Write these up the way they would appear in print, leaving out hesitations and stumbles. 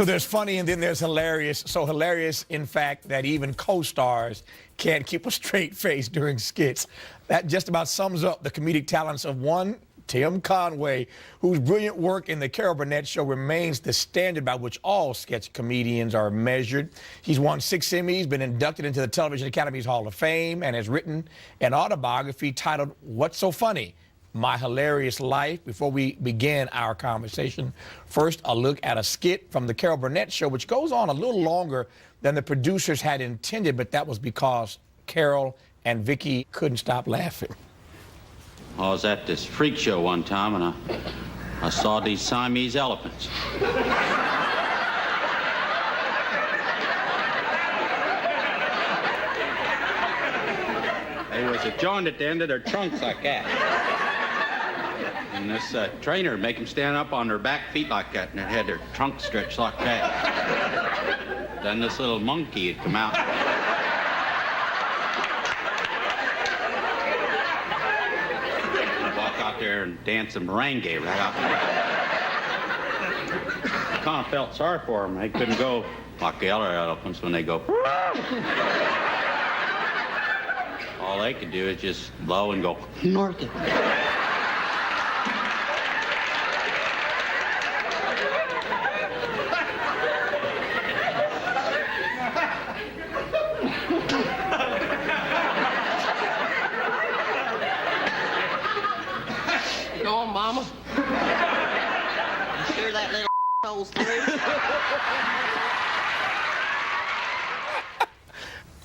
So there's funny and then there's hilarious. So hilarious, in fact, that even co-stars can't keep a straight face during skits. That just about sums up the comedic talents of one Tim Conway, whose brilliant work in the Carol Burnett Show remains the standard by which all sketch comedians are measured. He's won 6 Emmys, been inducted into the Television Academy's Hall of Fame, and has written an autobiography titled What's So Funny? My Hilarious Life. Before we begin our conversation, first a look at a skit from the Carol Burnett Show, which goes on a little longer than the producers had intended, but that was because Carol and Vicky couldn't stop laughing. I was at this freak show one time, and I saw these Siamese elephants. There was a joint at the end of their trunks like that. And this trainer would make them stand up on their back feet like that, and it had their trunks stretched like that. Then this little monkey would come out. There and dance a merengue right out there. I kind of felt sorry for them. They couldn't go like the other elephants when they go. All they could do is just blow and go north. Go on, Mama. You sure that little hole's through?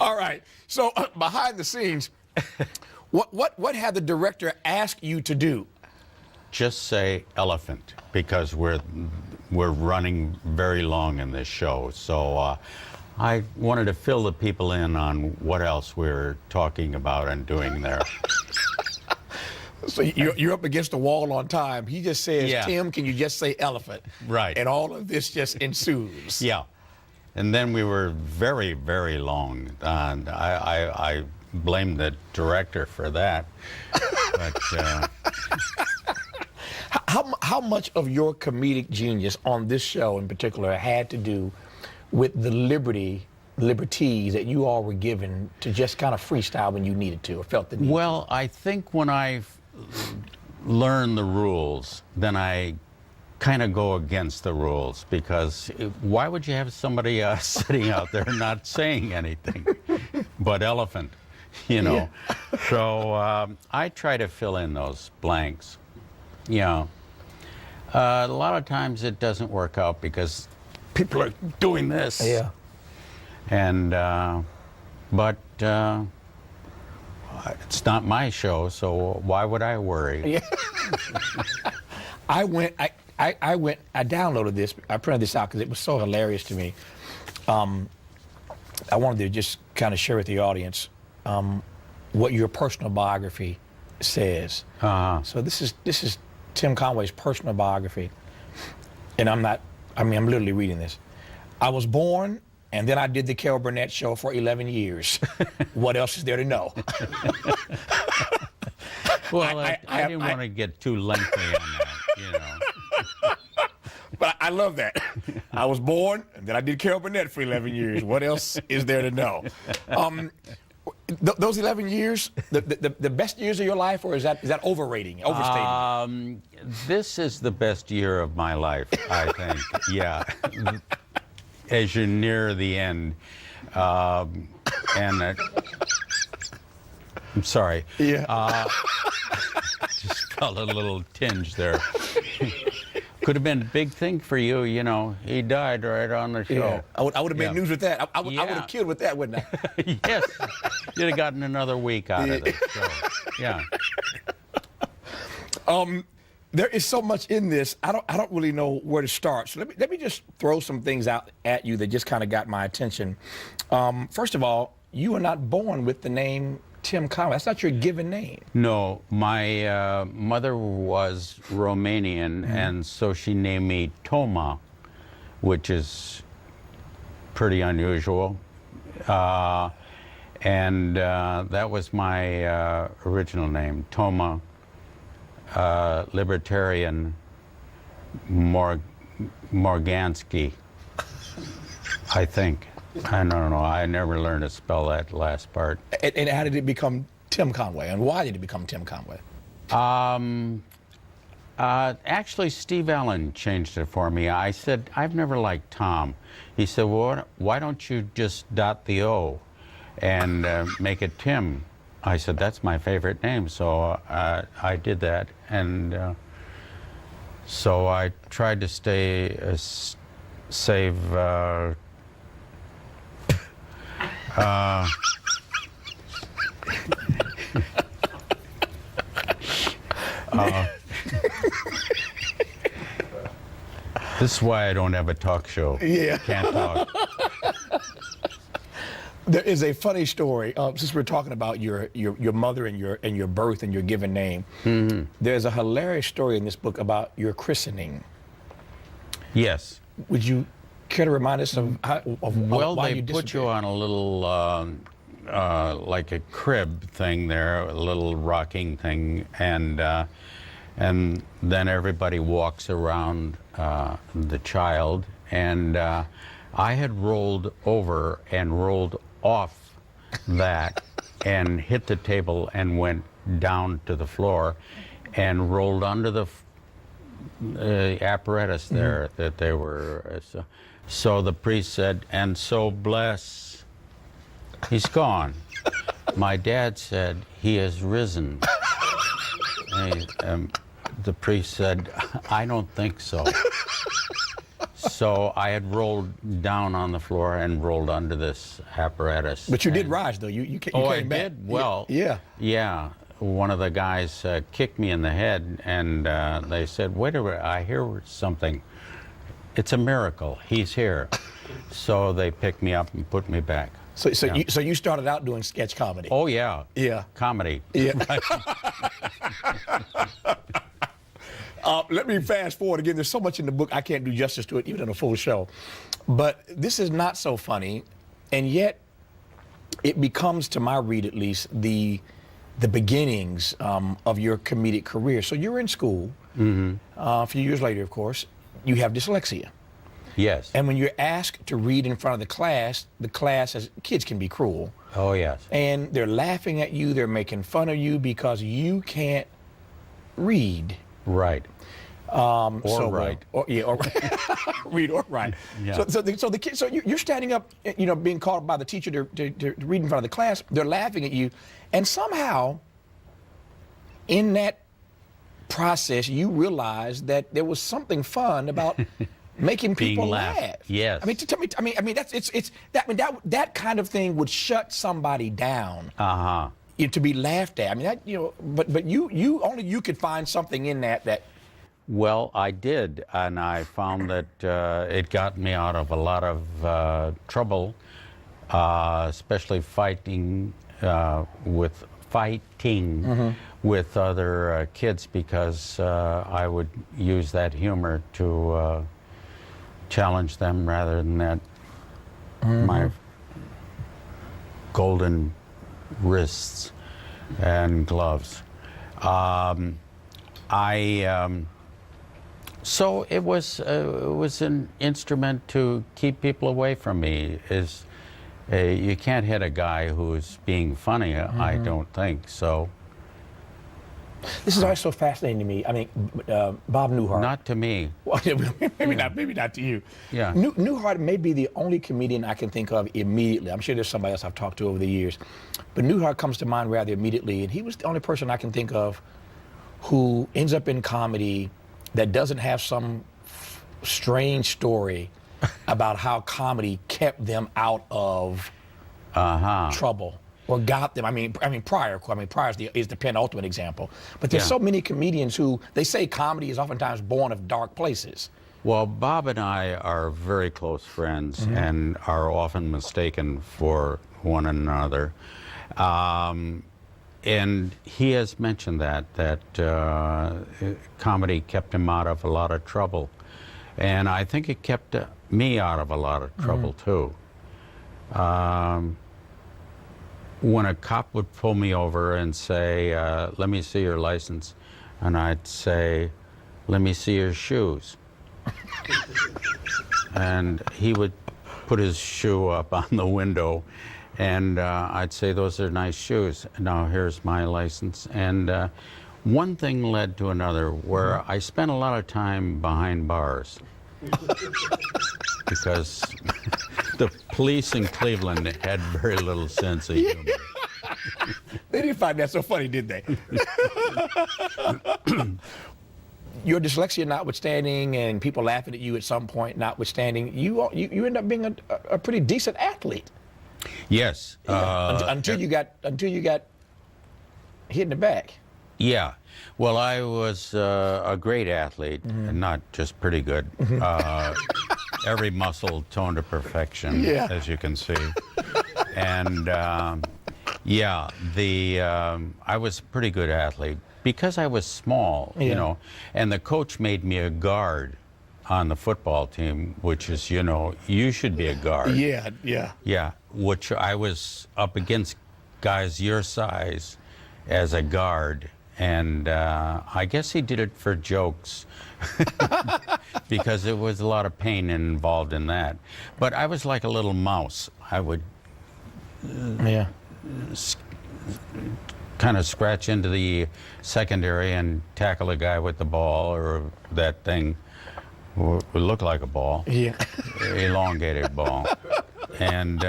All right. So behind the scenes, what had the director ask you to do? Just say elephant, because we're running very long in this show. So I wanted to fill the people in on what else we're talking about and doing there. So you're up against the wall on time. He just says, Yeah. Tim, can you just say elephant? Right. And all of this just ensues. Yeah. And then we were very, very long. And I blame the director for that. But How much of your comedic genius on this show in particular had to do with the liberties that you all were given to just kind of freestyle when you needed to or felt the need? well, I think when I learn the rules, then I kind of go against the rules, because why would you have somebody sitting out there not saying anything but elephant, you know? Yeah. So I try to fill in those blanks. Yeah. A lot of times it doesn't work out because people are doing this. Yeah. And but it's not my show, so why would I worry? Yeah. I downloaded this. I printed this out because it was so hilarious to me. I wanted to just kind of share with the audience what your personal biography says. So this is Tim Conway's personal biography, and I'm literally reading this. I was born, and then I did the Carol Burnett Show for 11 years. What else is there to know? Well, I didn't want to get too lengthy on that, you know. But I love that. I was born, and then I did Carol Burnett for 11 years. What else is there to know? Those 11 years, the best years of your life, or is that overstating? This is the best year of my life, I think. Yeah. As you near the end, and I'm sorry. Yeah. Just felt a little tinge there. Could have been a big thing for you, you know. He died right on the show. Yeah. I would have made news with that. I would have killed with that, wouldn't I? Yes. You'd have gotten another week out of it. So, yeah. There is so much in this. I don't really know where to start. So let me just throw some things out at you that just kind of got my attention. First of all, you were not born with the name Tim Conway. That's not your given name. No, my mother was Romanian, and so she named me Toma, which is pretty unusual. And that was my original name, Toma Libertarian Morgansky. I think. I don't know. I never learned to spell that last part. And how did it become Tim Conway? And why did it become Tim Conway? Actually, Steve Allen changed it for me. I said, I've never liked Tom. He said, well, why don't you just dot the O and make it Tim? I said, that's my favorite name. So I did that. And so I tried to save this is why I don't have a talk show. Yeah. Can't talk. There is a funny story. Since we're talking about your mother and your birth and your given name, there's a hilarious story in this book about your christening. Yes. Would you care to remind us of Well, why they you put you on a little, like a crib thing there, a little rocking thing, and then everybody walks around the child, and I had rolled over and rolled off that and hit the table and went down to the floor and rolled under the apparatus there that they were. So the priest said, and so bless, he's gone. My dad said, he has risen. And the priest said, I don't think so. So I had rolled down on the floor and rolled under this apparatus. But you did rise, though. You came I back. did? Well, yeah. Yeah. One of the guys kicked me in the head, and they said, wait a minute, I hear something. It's a miracle. He's here. So they picked me up and put me back. So Yeah. you started out doing sketch comedy. Oh, yeah. Yeah. Comedy. Yeah. Let me fast forward again. There's so much in the book I can't do justice to it, even in a full show. But this is not so funny, and yet it becomes, to my read at least, the beginnings of your comedic career. So you're in school. A few years later, of course, you have dyslexia. Yes. And when you're asked to read in front of the class, as kids can be cruel. Oh, yes. And they're laughing at you, they're making fun of you because you can't read. Right. Or right. Or read or write. Yeah. So the kids, so you're standing up, being called by the teacher to read in front of the class. They're laughing at you, and somehow, in that process, you realize that there was something fun about making people laugh. Yes. I mean, tell me. I mean, that kind of thing would shut somebody down. To be laughed at. I mean, but you could find something in that. Well, I did, and I found that it got me out of a lot of trouble, especially fighting with other kids, because I would use that humor to challenge them rather than that my golden wrists and gloves. So it was an instrument to keep people away from me. You can't hit a guy who's being funny, I don't think. So This is always so fascinating to me. I mean, Bob Newhart. not to me. Well, maybe not to you. Yeah. Newhart may be the only comedian I can think of immediately. I'm sure there's somebody else I've talked to over the years, but Newhart comes to mind rather immediately, and he was the only person I can think of who ends up in comedy that doesn't have some strange story about how comedy kept them out of trouble or got them. I mean, Pryor is the penultimate example. But there's so many comedians who, they say comedy is oftentimes born of dark places. Well, Bob and I are very close friends and are often mistaken for one another. And he has mentioned that comedy kept him out of a lot of trouble. And I think it kept me out of a lot of trouble, too. When a cop would pull me over and say, let me see your license, and I'd say, let me see your shoes. and he would put his shoe up on the window, and I'd say, those are nice shoes. Now here's my license. And one thing led to another, where I spent a lot of time behind bars because the police in Cleveland had very little sense of humor. They didn't find that so funny, did they? Your dyslexia notwithstanding, and people laughing at you at some point notwithstanding, you end up being a pretty decent athlete. Yes. Until you got hit in the back. Yeah. Well, I was a great athlete, and not just pretty good. Every muscle toned to perfection, Yeah. as you can see. And yeah, I was a pretty good athlete because I was small, Yeah. you know, and the coach made me a guard on the football team, which is, you know, you should be a guard. Yeah, yeah. Yeah, which I was up against guys your size as a guard, and I guess he did it for jokes because there was a lot of pain involved in that. But I was like a little mouse. I would Yeah. kind of scratch into the secondary and tackle a guy with the ball, or that thing would look like a ball. Yeah. Elongated ball. And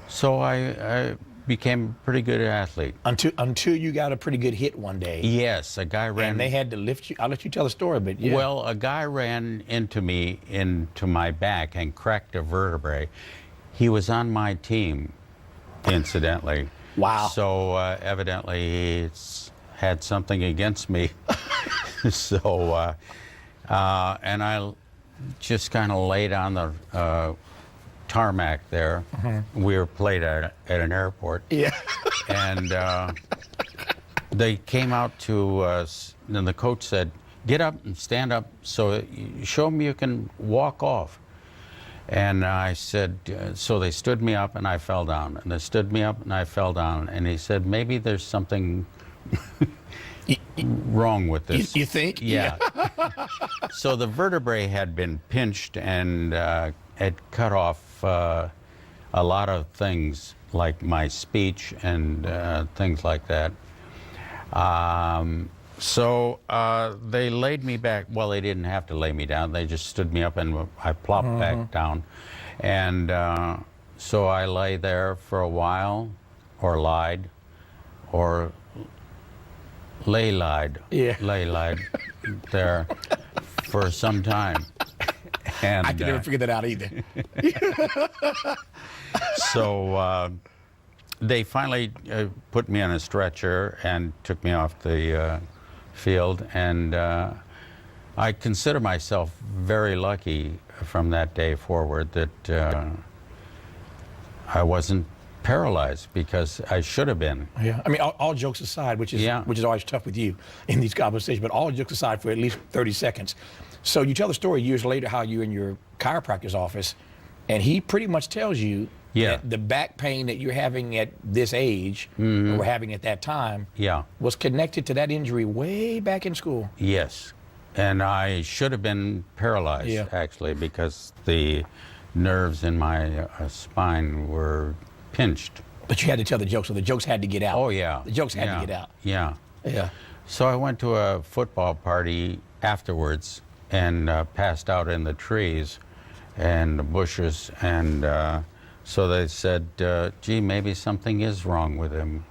so I became a pretty good athlete. Until you got a pretty good hit one day. Yes, a guy ran. And they had to lift you. I'll let you tell the story, but yeah. Well, a guy ran into my back and cracked a vertebrae. He was on my team, incidentally. Wow. So evidently he's had something against me. So, and I just kind of laid on the tarmac there. We were played at an airport. Yeah. And they came out to us, and the coach said, "Get up and stand up, so show them you can walk off." And I said, so they stood me up and I fell down, and they stood me up and I fell down, and he said, "Maybe there's something wrong with this." You think? Yeah. So the vertebrae had been pinched and had cut off a lot of things, like my speech and things like that. So they laid me back. Well, they didn't have to lay me down. They just stood me up and I plopped back down. And so I lay there for a while, or lied, or lay-lied there for some time. And I can never figure that out either. so they finally put me on a stretcher and took me off the field, and I consider myself very lucky from that day forward that I wasn't paralyzed, because I should have been. Yeah. I mean, all jokes aside, which is always tough with you in these conversations, but all jokes aside for at least 30 seconds. So you tell the story years later how you're in your chiropractor's office, and he pretty much tells you that the back pain that you're having at this age, or were having at that time, was connected to that injury way back in school. Yes. And I should have been paralyzed, actually, because the nerves in my spine were pinched. But you had to tell the jokes, so the jokes had to get out. Oh, yeah. The jokes had to get out. Yeah. Yeah. So I went to a football party afterwards and passed out in the trees and the bushes, and so they said, gee, maybe something is wrong with him.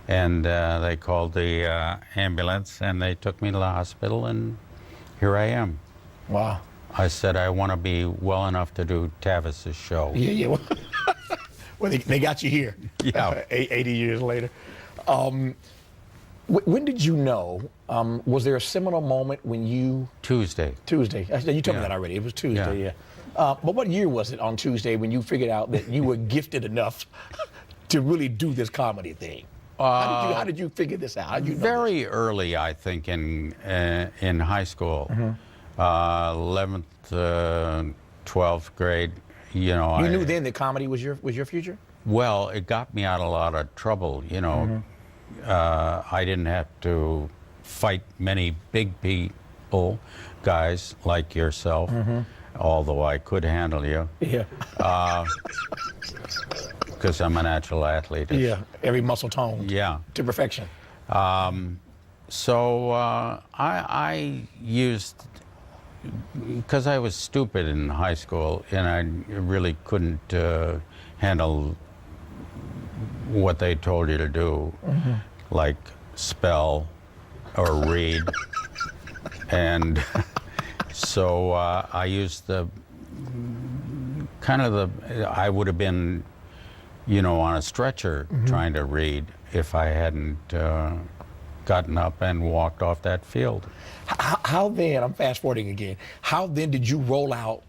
And they called the ambulance, and they took me to the hospital, and here I am. Wow. I said I want to be well enough to do Tavis's show. Yeah, yeah. Well, they got you here. Yeah. 80 years later. When did you know? Was there a seminal moment when you... Tuesday. Tuesday. You told me that already. It was Tuesday, yeah. But what year was it on Tuesday when you figured out that you were gifted enough to really do this comedy thing? How did you figure this out? How did you know very early, I think, in high school, 11th, 12th grade. You know, you knew then that comedy was your future? Well, it got me out of a lot of trouble. You know, I didn't have to fight many big people, guys like yourself. although I could handle you, Yeah. because I'm a natural athlete. Yeah. Every muscle toned. Yeah. To perfection. So I used, because I was stupid in high school and I really couldn't handle what they told you to do, like spell or read. And so I used the I would have been, on a stretcher trying to read if I hadn't gotten up and walked off that field. How then, I'm fast forwarding again, how then did you roll out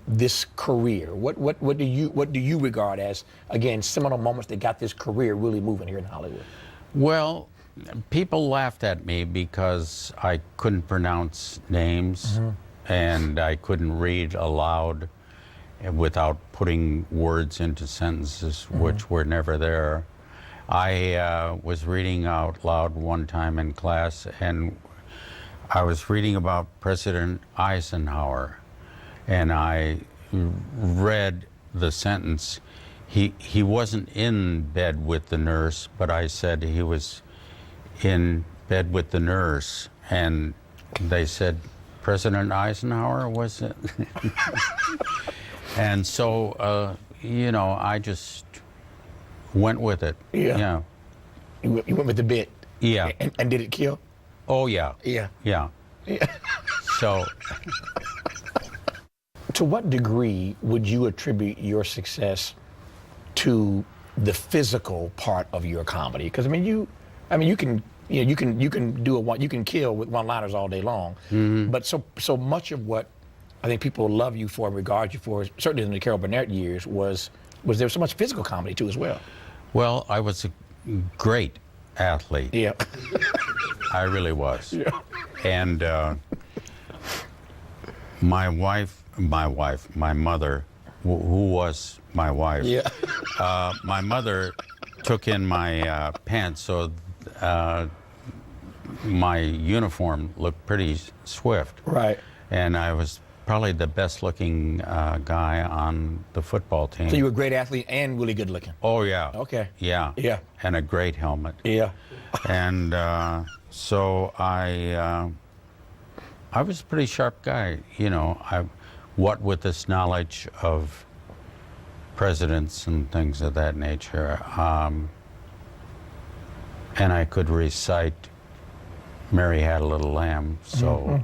this career? What do you regard as, again, seminal moments that got this career really moving here in Hollywood? Well, people laughed at me because I couldn't pronounce names and I couldn't read aloud without putting words into sentences which were never there. I was reading out loud one time in class, and I was reading about President Eisenhower, and I read the sentence, he wasn't in bed with the nurse, but I said he was in bed with the nurse, and they said, President Eisenhower, was it? And so, I just went with it. Yeah. You went with the bit. Yeah. And did it kill? Oh, yeah. Yeah. Yeah. So. To what degree would you attribute your success to the physical part of your comedy? Because you can you can kill with one-liners all day long, but so much of what I think people love you for and regard you for, certainly in the Carol Burnett years, was there so much physical comedy too as well? Well, I was a great athlete. Yeah. I really was. Yeah. And my mother, who was my wife, Yeah. my mother took in my pants, so my uniform looked pretty swift. Right. And I was probably the best looking guy on the football team. So you were a great athlete and really good looking. Oh, yeah. Okay. Yeah. Yeah. And a great helmet. Yeah. And so I was a pretty sharp guy, what with this knowledge of presidents and things of that nature. And I could recite Mary Had a Little Lamb, so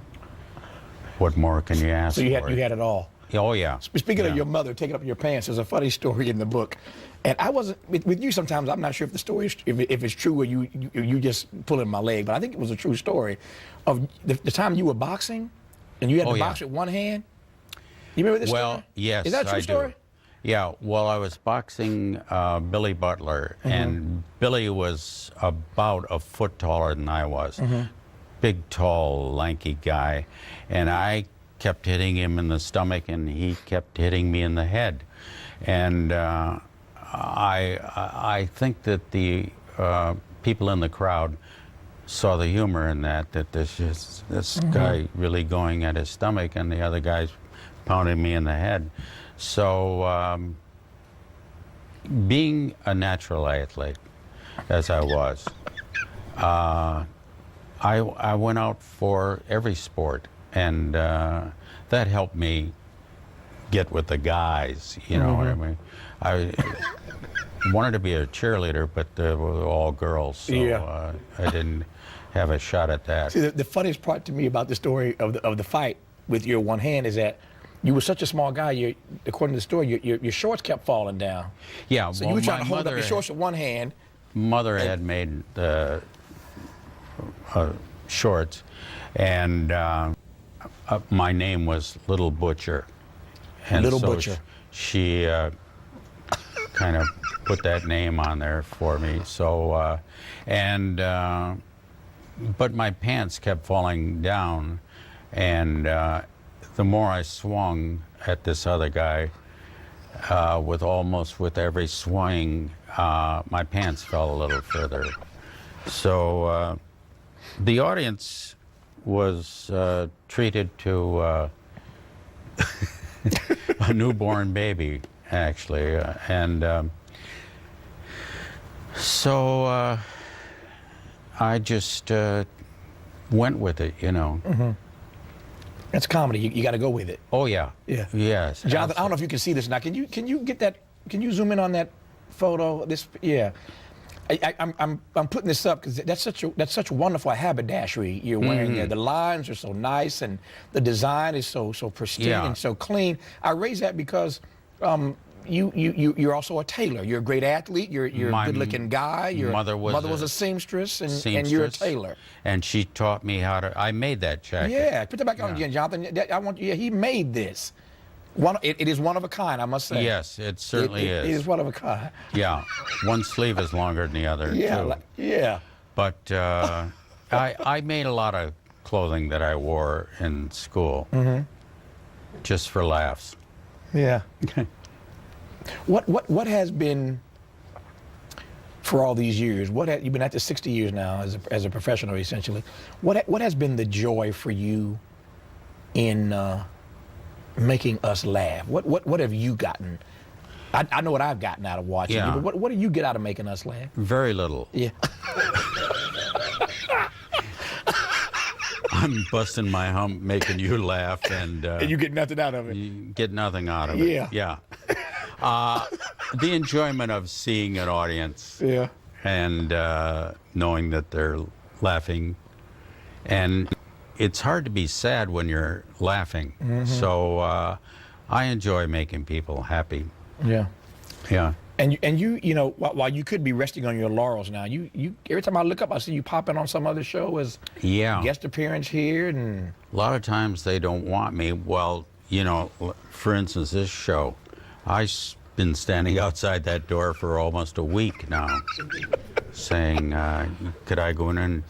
what more can you ask So you for? had it all. Oh, yeah. Speaking of Yeah. your mother taking up your pants, there's a funny story in the book, and I wasn't with you. Sometimes I'm not sure if the story is, if it's true or you just pulling my leg, but I think it was a true story of the time you were boxing, and you had to box with one hand. You remember this story? Well, yes, Is that a true I story? do. Yeah, well, I was boxing Billy Butler, and Billy was about a foot taller than I was. Big, tall, lanky guy, and I kept hitting him in the stomach, and he kept hitting me in the head. And I think that the people in the crowd saw the humor in that there's just this guy really going at his stomach, and the other guy's pounding me in the head. So being a natural athlete, as I was, I went out for every sport, and that helped me get with the guys, you know what I mean? I wanted to be a cheerleader, but they were all girls, so I didn't have a shot at that. See, the funniest part to me about the story of the fight with your one hand is that you were such a small guy. According to the story, your shorts kept falling down. Yeah, So well, you were trying my to hold up mother- your shorts with one hand. Mother had made the shorts, and my name was Little Butcher. And Little so Butcher. She kind of put that name on there for me. So, but my pants kept falling down, and the more I swung at this other guy, with every swing, my pants fell a little further. So the audience was treated to a newborn baby, actually. So I just went with it, you know. Mm-hmm. That's comedy. You got to go with it. Oh, yeah. Yeah. Yes. Jonathan, I don't know if you can see this now. Can you get that? Can you zoom in on that photo? This, yeah. I'm putting this up because that's such wonderful haberdashery you're wearing there. The lines are so nice and the design is so pristine and so clean. I raise that because you're also a tailor. You're a great athlete. You're a good-looking guy. Your mother was a seamstress, and you're a tailor. And she taught me how to. I made that jacket. Yeah, put that back on again, Jonathan. I want you. Yeah, he made this. It is one of a kind, I must say. Yes, it certainly is. It is one of a kind. Yeah, one sleeve is longer than the other. Yeah, too. Yeah. But I made a lot of clothing that I wore in school, just for laughs. Yeah. What has been, for all these years, you've been at this 60 years now as a professional, essentially. What has been the joy for you in making us laugh? What have you gotten? I know what I've gotten out of watching you, but what do you get out of making us laugh? Very little. Yeah. I'm busting my hump, making you laugh, and you get nothing out of it. You get nothing out of it. Yeah. Yeah. The enjoyment of seeing an audience. Yeah. And knowing that they're laughing, and it's hard to be sad when you're laughing. So I enjoy making people happy. Yeah. Yeah. And you know, while you could be resting on your laurels now, you every time I look up, I see you popping on some other show as guest appearance here, and a lot of times they don't want me. Well, you know, for instance, this show, I've been standing outside that door for almost a week now, saying, "Could I go in and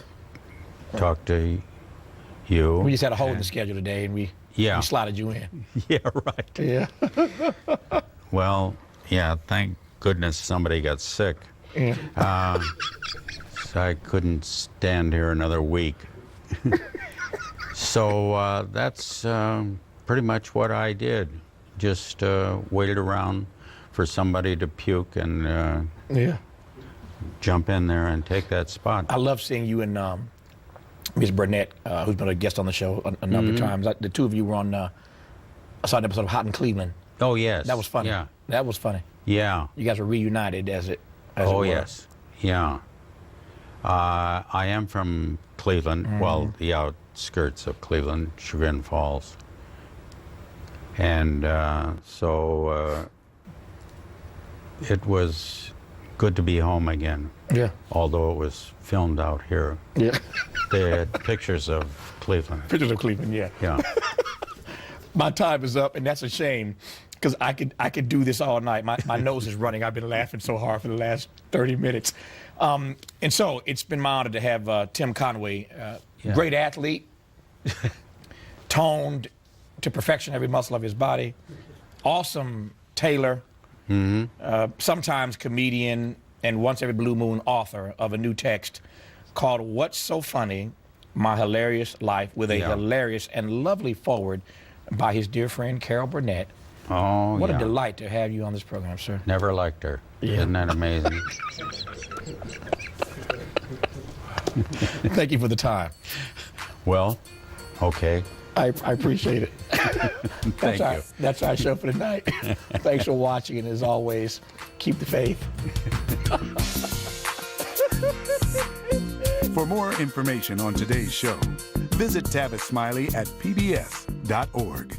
talk to you?" We just had a hole in the schedule today, and we slotted you in. Yeah, right. Yeah. Well, yeah, thank goodness somebody got sick. Yeah. So I couldn't stand here another week. So that's pretty much what I did. Just waited around for somebody to puke and jump in there and take that spot. I love seeing you and Ms. Burnett, who's been a guest on the show a number of times. The two of you were on, I saw an episode of Hot in Cleveland. Oh, yes. That was funny. Yeah. That was funny. Yeah. You guys were reunited as it Oh, were. yes. Yeah. I am from Cleveland, well, the outskirts of Cleveland, Chagrin Falls. And so it was good to be home again. Yeah. Although it was filmed out here. Yeah. They had pictures of Cleveland. Pictures of Cleveland, yeah. Yeah. My time is up, and that's a shame, because I could do this all night. My nose is running. I've been laughing so hard for the last 30 minutes. And so it's been my honor to have Tim Conway, great athlete, toned to perfection every muscle of his body, awesome tailor, sometimes comedian, and once every blue moon author of a new text called What's So Funny? My Hilarious Life, with a hilarious and lovely foreword by his dear friend Carol Burnett. Oh, What a delight to have you on this program, sir. Never liked her. Yeah. Isn't that amazing? Thank you for the time. Well, okay. I appreciate it. Thank you. That's our show for tonight. Thanks for watching, and as always, keep the faith. For more information on today's show, visit Tavis Smiley at pbs.org.